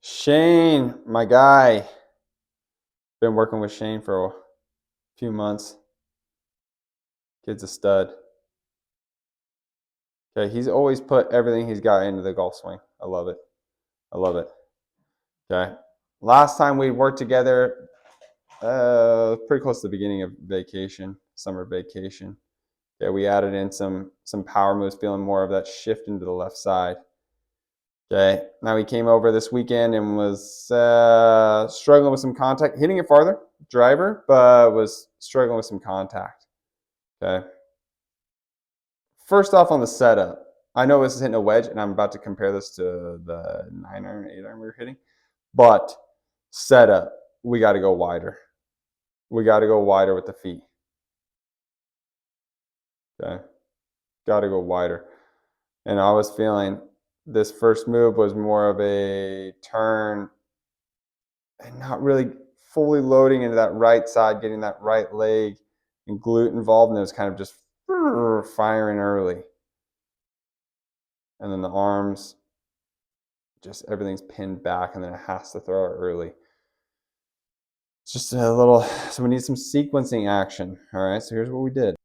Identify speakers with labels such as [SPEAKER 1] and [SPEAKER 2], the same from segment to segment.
[SPEAKER 1] Shane, my guy. Been working with Shane for a few months. Kid's a stud. Okay, he's always put everything he's got into the golf swing. I love it. I love it. Okay. Last time we worked together, pretty close to the beginning of vacation, summer vacation. Okay, we added in some power moves, feeling more of that shift into the left side. Okay, now he came over this weekend and was struggling with some contact, hitting it farther, driver, but was struggling with some contact. Okay. First off, on the setup, I know this is hitting a wedge, and I'm about to compare this to the 9-iron, 8-iron we were hitting. But setup, we got to go wider. We got to go wider with the feet. Okay, got to go wider. And I was feeling this first move was more of a turn and not really fully loading into that right side, getting that right leg and glute involved, and it was kind of just firing early. And then the arms, just everything's pinned back, and then it has to throw it early. It's just a little, so we need some sequencing action. All right, so here's what we did.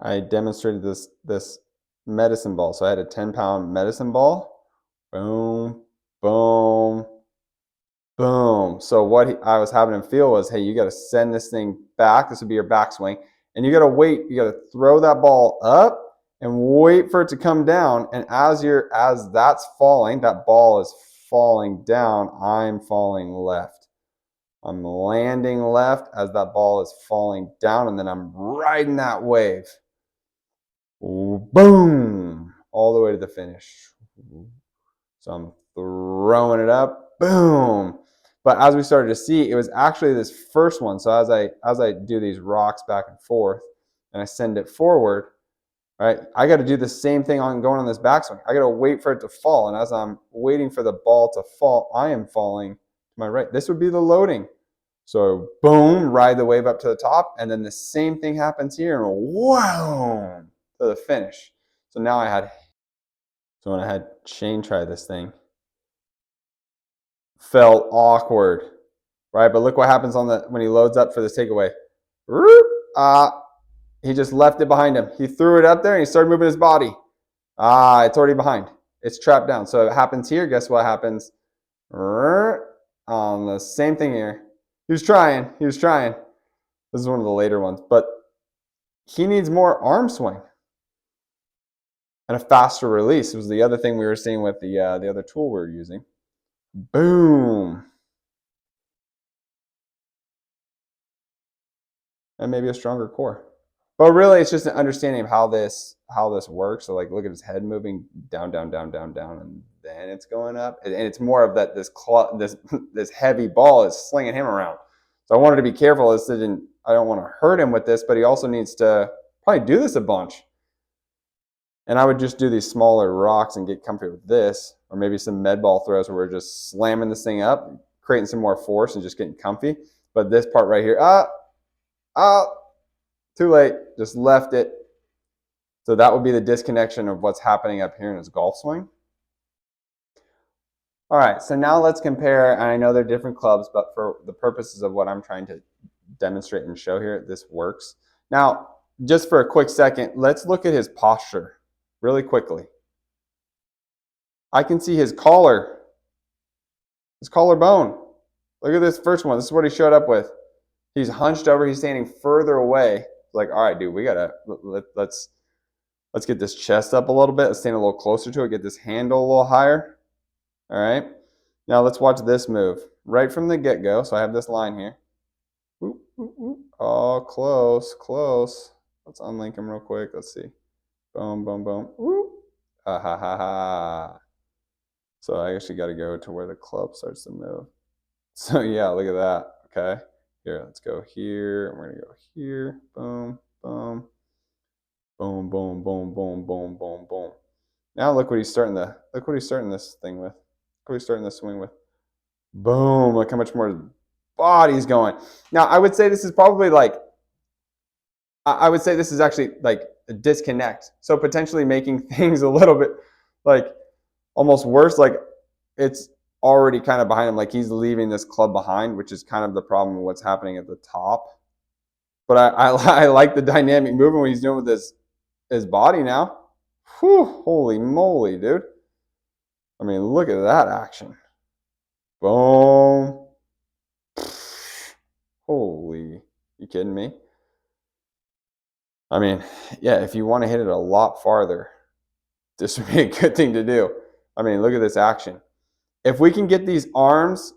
[SPEAKER 1] I demonstrated this medicine ball. So I had a 10-pound medicine ball. Boom, boom, boom. So what I was having him feel was, hey, you got to send this thing back. This would be your backswing. And you got to wait. You got to throw that ball up and wait for it to come down. And as that's falling, that ball is falling down, I'm falling left. I'm landing left as that ball is falling down, and then I'm riding that wave. Boom! All the way to the finish. So I'm throwing it up. Boom! But as we started to see, it was actually this first one. So as I do these rocks back and forth, and I send it forward, right? I got to do the same thing on going on this backswing. I got to wait for it to fall, and as I'm waiting for the ball to fall, I am falling to my right. This would be the loading. So boom, ride the wave up to the top, and then the same thing happens here, and wow, to the finish. So now when I had Shane try this thing, felt awkward, right? But look what happens when he loads up for this takeaway. He just left it behind him. He threw it up there and he started moving his body. It's already behind. It's trapped down. So it happens here. Guess what happens? The same thing here. He was trying. This is one of the later ones, but he needs more arm swing and a faster release. It was the other thing we were seeing with the other tool we were using. Boom. And maybe a stronger core. But really, it's just an understanding of how this works. So like, look at his head moving down, down, down, down, down, and then it's going up. And it's more of that this heavy ball is slinging him around. So I wanted to be careful. I don't want to hurt him with this, but he also needs to probably do this a bunch. And I would just do these smaller rocks and get comfy with this, or maybe some med ball throws where we're just slamming this thing up, creating some more force and just getting comfy. But this part right here, too late, just left it. So that would be the disconnection of what's happening up here in his golf swing. All right, so now let's compare, and I know they're different clubs, but for the purposes of what I'm trying to demonstrate and show here, this works. Now, just for a quick second, let's look at his posture really quickly. I can see his collarbone. Look at this first one. This is what he showed up with. He's hunched over. He's standing further away. Like, all right, dude, let's get this chest up a little bit. Let's stand a little closer to it. Get this handle a little higher. All right. Now let's watch this move right from the get-go. So I have this line here. Oh, close. Let's unlink him real quick. Let's see. Boom, boom, boom. Ha ha ha ha. So I actually got to go to where the club starts to move. So yeah, look at that. Okay. Here, let's go here. And we're going to go here. Boom, boom. Boom, boom, boom, boom, boom, boom, boom. Now look what he's starting this thing with. Look what he's starting this swing with. Boom. Look how much more body's going. Now I would say this is probably like, I would say this is actually like a disconnect. So potentially making things a little bit like almost worse. Like it's already kind of behind him, like he's leaving this club behind, which is kind of the problem with what's happening at the top. But I like the dynamic movement he's doing with his body now. Whew, holy moly, dude. I mean, look at that action. Boom. Holy, you kidding me? I mean, yeah, if you want to hit it a lot farther, this would be a good thing to do. I mean, look at this action. If we can get these arms,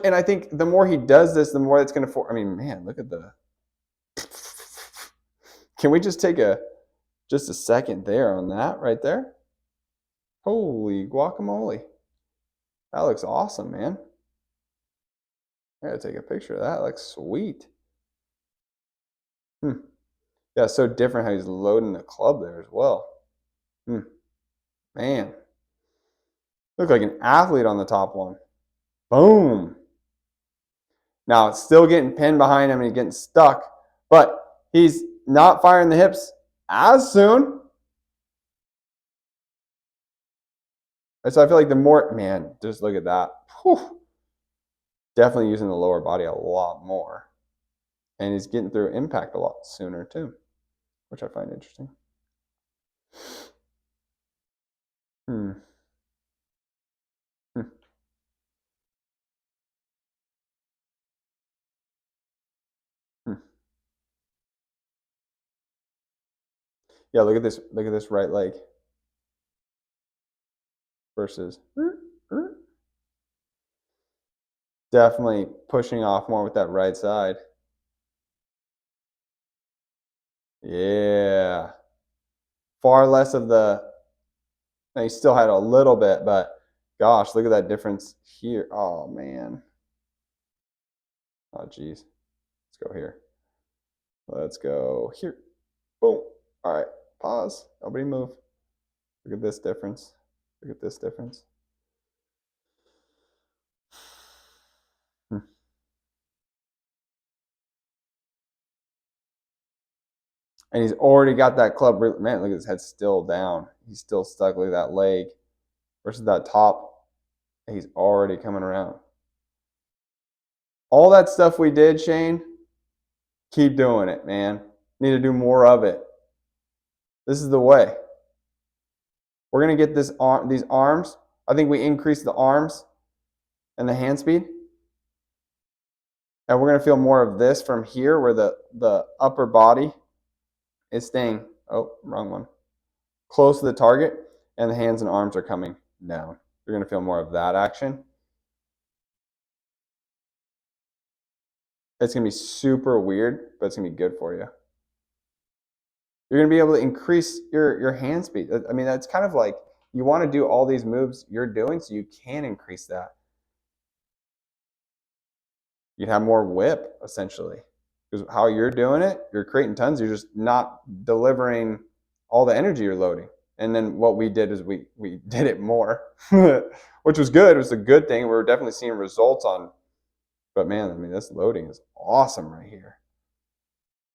[SPEAKER 1] and I think the more he does this, the more it's going to, I mean, man, look at the, can we just take just a second there on that right there? Holy guacamole. That looks awesome, man. I gotta take a picture of that. That looks sweet. Yeah, so different how he's loading the club there as well. Man. Look like an athlete on the top one. Boom. Now it's still getting pinned behind him and he's getting stuck, but he's not firing the hips as soon. So I feel like the more, man, just look at that. Whew. Definitely using the lower body a lot more. And he's getting through impact a lot sooner too, which I find interesting. Yeah, look at this. Look at this right leg versus definitely pushing off more with that right side. Yeah. Far less of the, now he still had a little bit, but gosh, look at that difference here. Oh, man. Oh, geez. Let's go here. Let's go here. Boom. All right. Pause. Nobody move. Look at this difference. Look at this difference. And he's already got that club. Man, look at his head still down. He's still stuck. Look at that leg versus that top. He's already coming around. All that stuff we did, Shane, keep doing it, man. Need to do more of it. This is the way. We're going to get these arms. I think we increase the arms and the hand speed. And we're going to feel more of this from here where the upper body is staying, oh, wrong one, close to the target, and the hands and arms are coming down. You're going to feel more of that action. It's going to be super weird, but it's going to be good for you. You're going to be able to increase your hand speed. I mean, that's kind of like you want to do all these moves you're doing so you can increase that. You have more whip, essentially. Because how you're doing it, you're creating tons, you're just not delivering all the energy you're loading. And then what we did is we did it more, which was good. It was a good thing. We were definitely seeing results on, but man, I mean, this loading is awesome right here.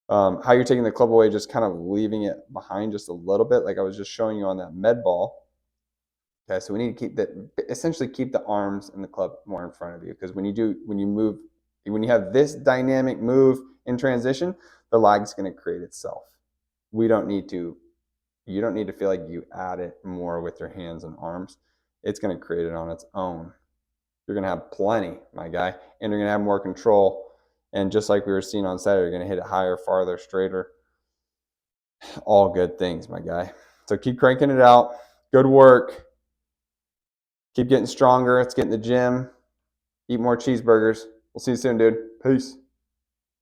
[SPEAKER 1] How you're taking the club away, just kind of leaving it behind just a little bit, like I was just showing you on that med ball. Okay, so we need to keep that, essentially keep the arms and the club more in front of you, because when you have this dynamic move in transition, the lag's going to create itself. You don't need to feel like you add it more with your hands and arms. It's going to create it on its own. You're going to have plenty, my guy, and you're going to have more control. And just like we were seeing on Saturday, you're going to hit it higher, farther, straighter. All good things, my guy. So keep cranking it out. Good work. Keep getting stronger. Let's get in the gym. Eat more cheeseburgers. We'll see you soon, dude. Peace.